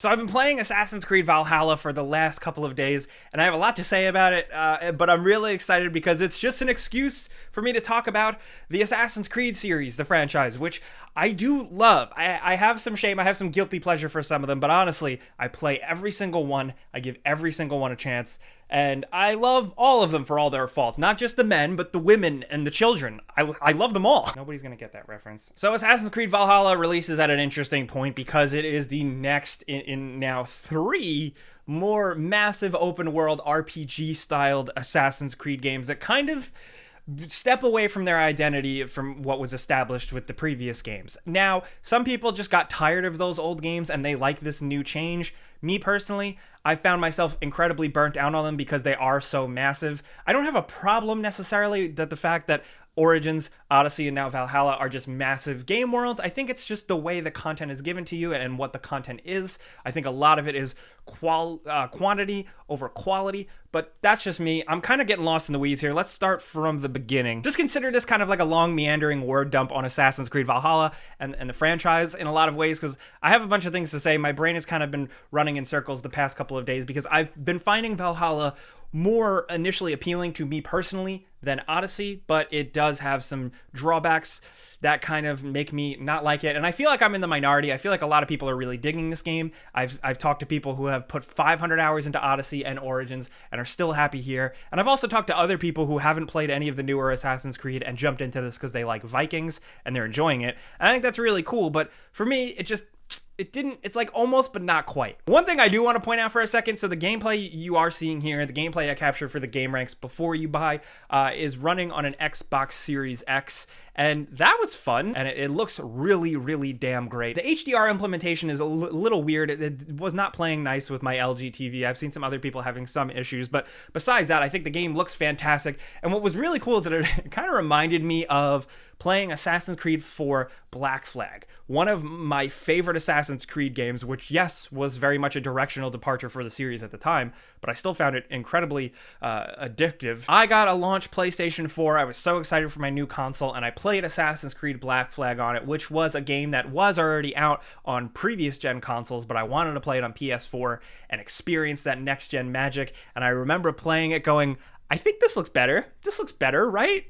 So I've been playing Assassin's Creed Valhalla for the last couple of days, and I have a lot to say about it, but I'm really excited because it's just an excuse for me to talk about the Assassin's Creed series, the franchise, which I do love. I have some shame, I have some guilty pleasure for some of them, but honestly, I play every single one, I give every single one a chance, and I love all of them for all their faults. Not just the men, but the women and the children. I love them all. Nobody's gonna get that reference. So Assassin's Creed Valhalla releases at an interesting point because it is the next in now 3 more massive open world RPG styled Assassin's Creed games that kind of step away from their identity from what was established with the previous games. Now, some people just got tired of those old games and they like this new change. Me personally, I found myself incredibly burnt out on them because they are so massive. I don't have a problem necessarily that the fact that Origins, Odyssey, and now Valhalla are just massive game worlds. I think it's just the way the content is given to you and what the content is. I think a lot of it is quantity over quality, but that's just me. I'm kind of getting lost in the weeds here. Let's start from the beginning. Just consider this kind of like a long meandering word dump on Assassin's Creed Valhalla and the franchise in a lot of ways, because I have a bunch of things to say. My brain has kind of been running in circles the past couple of days because I've been finding Valhalla more initially appealing to me personally than Odyssey, but it does have some drawbacks that kind of make me not like it. And I feel like I'm in the minority. I feel like a lot of people are really digging this game. I've talked to people who have put 500 hours into Odyssey and Origins and are still happy here. And I've also talked to other people who haven't played any of the newer Assassin's Creed and jumped into this because they like Vikings and they're enjoying it. And I think that's really cool. But for me, it's like almost, but not quite. One thing I do want to point out for a second, so the gameplay you are seeing here, the gameplay I captured for the game ranks before you buy, is running on an Xbox Series X, and that was fun, and it looks really, really damn great. The HDR implementation is a little weird. It was not playing nice with my LG TV. I've seen some other people having some issues, but besides that, I think the game looks fantastic, and what was really cool is that it kind of reminded me of playing Assassin's Creed 4 Black Flag, one of my favorite Assassin's Creed games, which, yes, was very much a directional departure for the series at the time, but I still found it incredibly addictive. I got a launch PlayStation 4. I was so excited for my new console, and I played Assassin's Creed Black Flag on it, which was a game that was already out on previous gen consoles, but I wanted to play it on PS4 and experience that next gen magic, and I remember playing it going, I think this looks better. This looks better, right?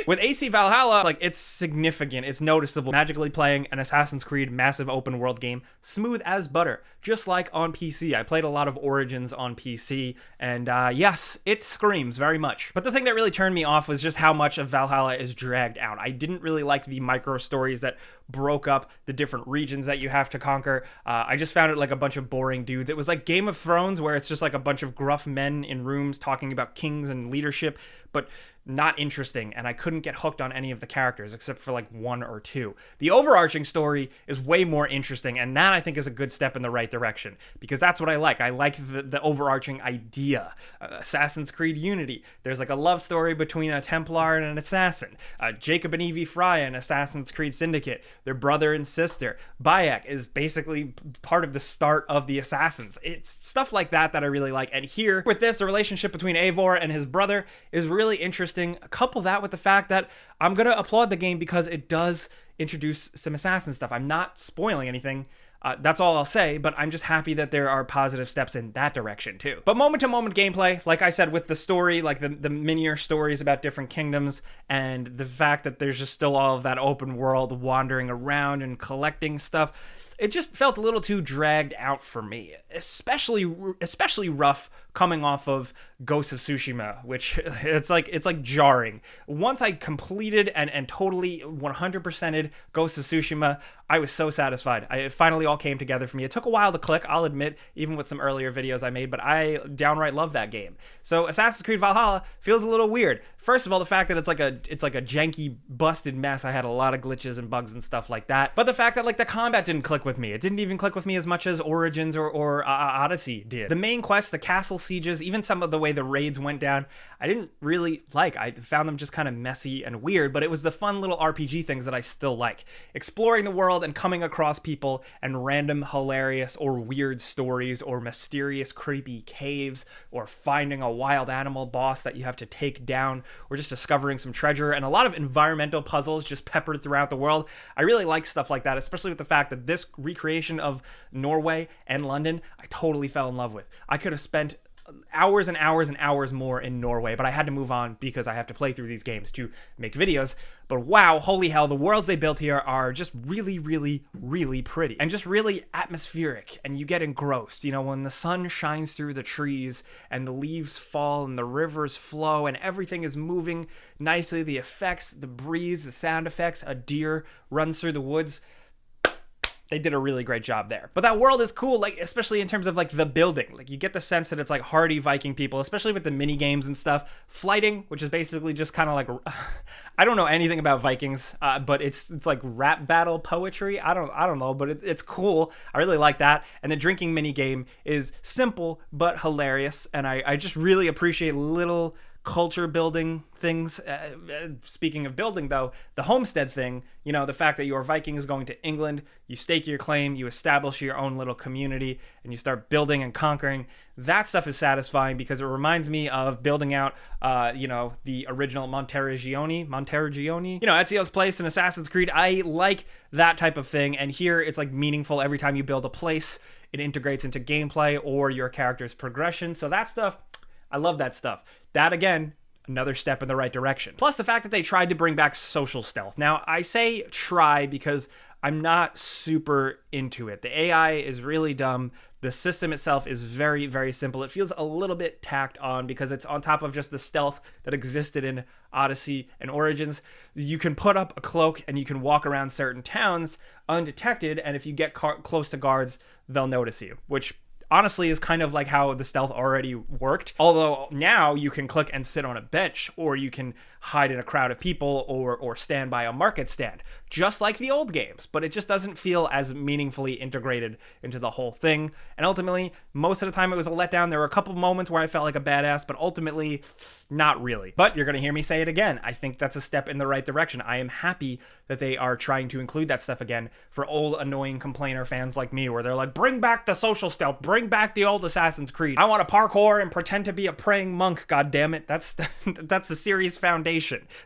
With AC Valhalla, like, it's significant, it's noticeable. Magically playing an Assassin's Creed massive open world game, smooth as butter, just like on PC. I played a lot of Origins on PC, and yes, it screams very much. But the thing that really turned me off was just how much of Valhalla is dragged out. I didn't really like the micro stories that broke up the different regions that you have to conquer. I just found it like a bunch of boring dudes. It was like Game of Thrones, where it's just like a bunch of gruff men in rooms talking about kings and leadership, but not interesting, and I couldn't get hooked on any of the characters except for like 1 or 2. The overarching story is way more interesting, and that I think is a good step in the right direction, because that's what I like. I like the overarching idea. Assassin's Creed Unity, there's like a love story between a Templar and an assassin. Jacob and Evie Fry in Assassin's Creed Syndicate, they're brother and sister. Bayek is basically part of the start of the Assassins. It's stuff like that that I really like, and here with this, the relationship between Eivor and his brother is really interesting. Couple that with the fact that I'm gonna applaud the game because it does introduce some assassin stuff. I'm not spoiling anything. That's all I'll say, but I'm just happy that there are positive steps in that direction too. But moment-to-moment gameplay, like I said, with the story, like the minier stories about different kingdoms, and the fact that there's just still all of that open world wandering around and collecting stuff, it just felt a little too dragged out for me, especially rough coming off of Ghost of Tsushima, which it's like jarring. Once I completed and totally 100%ed Ghost of Tsushima, I was so satisfied. It finally all came together for me. It took a while to click, I'll admit, even with some earlier videos I made, but I downright love that game. So Assassin's Creed Valhalla feels a little weird. First of all, the fact that it's like a janky, busted mess. I had a lot of glitches and bugs and stuff like that. But the fact that like the combat didn't click with me. It didn't even click with me as much as Origins or Odyssey did. The main quests, the castle sieges, even some of the way the raids went down, I didn't really like. I found them just kind of messy and weird, but it was the fun little RPG things that I still like. Exploring the world and coming across people and random hilarious or weird stories or mysterious creepy caves or finding a wild animal boss that you have to take down or just discovering some treasure and a lot of environmental puzzles just peppered throughout the world. I really like stuff like that, especially with the fact that this recreation of Norway and London, I totally fell in love with. I could have spent hours and hours and hours more in Norway, but I had to move on because I have to play through these games to make videos. But wow, holy hell, the worlds they built here are just really, really, really pretty and just really atmospheric, and you get engrossed. You know, when the sun shines through the trees and the leaves fall and the rivers flow and everything is moving nicely, the effects, the breeze, the sound effects, a deer runs through the woods. They did a really great job there. But that world is cool, like, especially in terms of like the building. Like, you get the sense that it's like hardy Viking people, especially with the mini games and stuff. Flighting, which is basically just kind of like, I don't know anything about Vikings, but it's like rap battle poetry. I don't know, but it's cool. I really like that. And the drinking mini game is simple but hilarious, and I just really appreciate little culture building things. Speaking of building, though, the homestead thing, you know, the fact that you're Vikings going to England, you stake your claim, you establish your own little community, and you start building and conquering. That stuff is satisfying because it reminds me of building out, you know, the original Monteriggioni, you know, Ezio's place in Assassin's Creed. I like that type of thing, and here it's like meaningful every time you build a place. It integrates into gameplay or your character's progression. So that stuff, I love that stuff. That, again, another step in the right direction. Plus the fact that they tried to bring back social stealth. Now, I say try because I'm not super into it. The AI is really dumb. The system itself is very, very simple. It feels a little bit tacked on because it's on top of just the stealth that existed in Odyssey and Origins. You can put up a cloak and you can walk around certain towns undetected, and if you get close to guards, they'll notice you, which honestly is kind of like how the stealth already worked. Although now you can click and sit on a bench, or you can hide in a crowd of people, or stand by a market stand, just like the old games, but it just doesn't feel as meaningfully integrated into the whole thing. And ultimately, most of the time it was a letdown. There were a couple moments where I felt like a badass, but ultimately not really. But you're going to hear me say it again. I think that's a step in the right direction. I am happy that they are trying to include that stuff again for old annoying complainer fans like me, where they're like, bring back the social stealth, bring back the old Assassin's Creed. I want to parkour and pretend to be a praying monk, god damn it. That's the series foundation.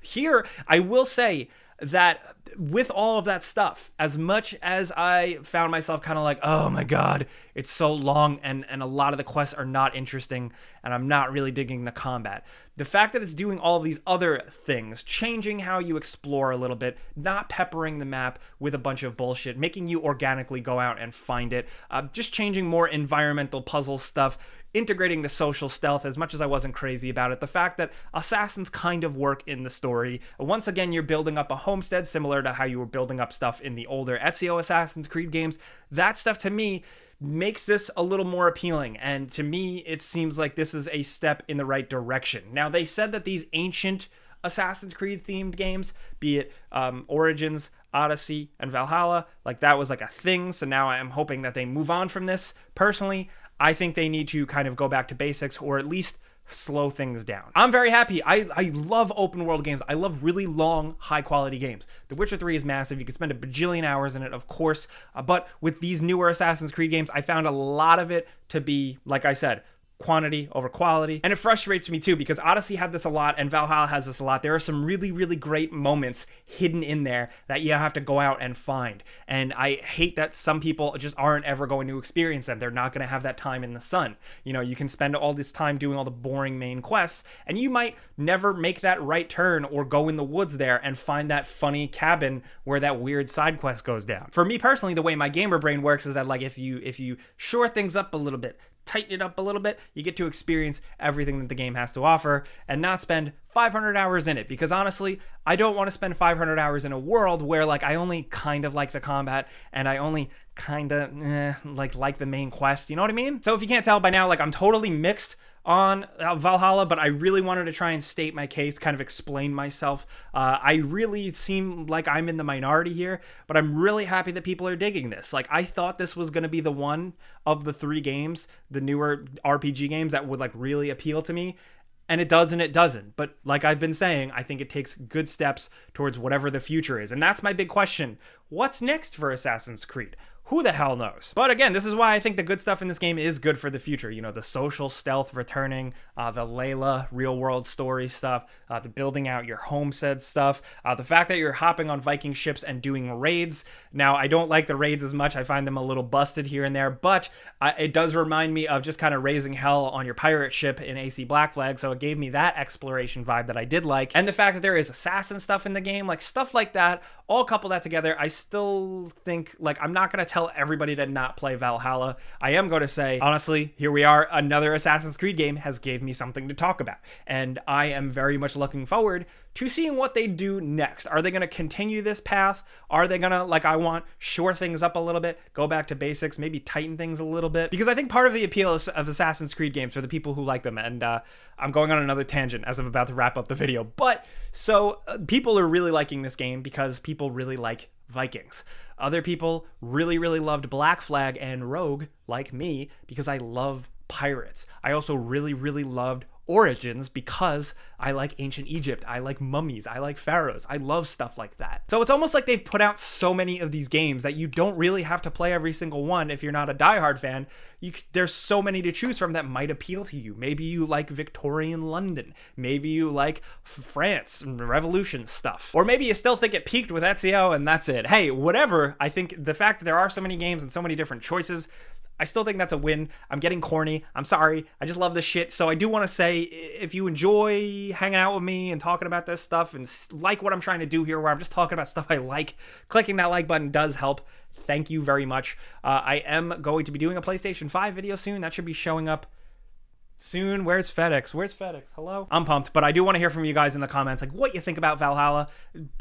Here, I will say that with all of that stuff, as much as I found myself kind of like, oh my god, it's so long and a lot of the quests are not interesting and I'm not really digging the combat, the fact that it's doing all of these other things, changing how you explore a little bit, not peppering the map with a bunch of bullshit, making you organically go out and find it, just changing more environmental puzzle stuff, integrating the social stealth, as much as I wasn't crazy about it, the fact that assassins kind of work in the story. Once again, you're building up a homestead similar to how you were building up stuff in the older Ezio Assassin's Creed games. That stuff, to me, makes this a little more appealing, and to me, it seems like this is a step in the right direction. Now, they said that these ancient Assassin's Creed themed games, be it Origins, Odyssey, and Valhalla, like that was like a thing, so now I'm hoping that they move on from this. Personally, I think they need to kind of go back to basics, or at least slow things down. I'm very happy. I love open world games. I love really long, high quality games. The Witcher 3 is massive. You can spend a bajillion hours in it, of course. But with these newer Assassin's Creed games, I found a lot of it to be, like I said, quantity over quality. And it frustrates me too, because Odyssey had this a lot and Valhalla has this a lot. There are some really, really great moments hidden in there that you have to go out and find. And I hate that some people just aren't ever going to experience them. They're not going to have that time in the sun. You know, you can spend all this time doing all the boring main quests, and you might never make that right turn or go in the woods there and find that funny cabin where that weird side quest goes down. For me personally, the way my gamer brain works is that, like, if you shore things up a little bit, tighten it up a little bit, you get to experience everything that the game has to offer and not spend 500 hours in it. Because honestly, I don't want to spend 500 hours in a world where, like, I only kind of like the combat and I only kind of like the main quest, you know what I mean? So if you can't tell by now, like, I'm totally mixed on Valhalla, but I really wanted to try and state my case, kind of explain myself. I really seem like I'm in the minority here, but I'm really happy that people are digging this. Like, I thought this was going to be the one of the three games, the newer RPG games, that would, like, really appeal to me. And it does and it doesn't. But like I've been saying, I think it takes good steps towards whatever the future is. And that's my big question. What's next for Assassin's Creed? Who the hell knows? But again, this is why I think the good stuff in this game is good for the future. You know, the social stealth returning, the Layla real world story stuff, the building out your homestead stuff, the fact that you're hopping on Viking ships and doing raids. Now, I don't like the raids as much. I find them a little busted here and there, but it does remind me of just kind of raising hell on your pirate ship in AC Black Flag, so it gave me that exploration vibe that I did like. And the fact that there is assassin stuff in the game, like stuff like that, all couple that together, I still think, like, I'm not going to tell everybody to not play Valhalla. I am going to say, honestly, here we are, another Assassin's Creed game has gave me something to talk about. And I am very much looking forward to seeing what they do next. Are they going to continue this path? Are they going to, like I want, shore things up a little bit, go back to basics, maybe tighten things a little bit? Because I think part of the appeal of Assassin's Creed games for the people who like them, and I'm going on another tangent as I'm about to wrap up the video, but so people are really liking this game because people really like Vikings. Other people really loved Black Flag and Rogue, like me, because I love pirates. I also really loved Origins because I like ancient Egypt, I like mummies, I like pharaohs, I love stuff like that. So it's almost like they've put out so many of these games that you don't really have to play every single one if you're not a diehard fan. There's so many to choose from that might appeal to you. Maybe you like Victorian London, maybe you like France and Revolution stuff, or maybe you still think it peaked with Ezio and that's it. Hey, whatever. I think the fact that there are so many games and so many different choices, I still think that's a win. I'm getting corny. I'm sorry. I just love this shit. So I do want to say, if you enjoy hanging out with me and talking about this stuff and like what I'm trying to do here, where I'm just talking about stuff I like, clicking that like button does help. Thank you very much. I am going to be doing a PlayStation 5 video soon. That should be showing up soon. Where's FedEx? Hello? I'm pumped, but I do want to hear from you guys in the comments, like what you think about Valhalla.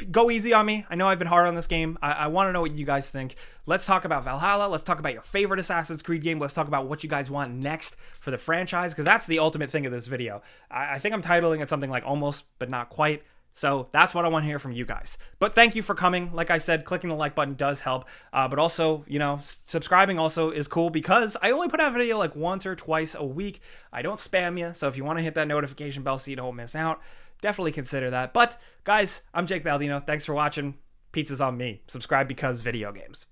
Go easy on me. I know I've been hard on this game. I want to know what you guys think. Let's talk about Valhalla. Let's talk about your favorite Assassin's Creed game. Let's talk about what you guys want next for the franchise, because that's the ultimate thing of this video. I think I'm titling it something like Almost, but not quite. So that's what I want to hear from you guys. But thank you for coming. Like I said, clicking the like button does help. But also, you know, subscribing also is cool because I only put out a video like once or twice a week. I don't spam you. So if you want to hit that notification bell so you don't miss out, definitely consider that. But guys, I'm Jake Baldino. Thanks for watching. Pizza's on me. Subscribe because video games.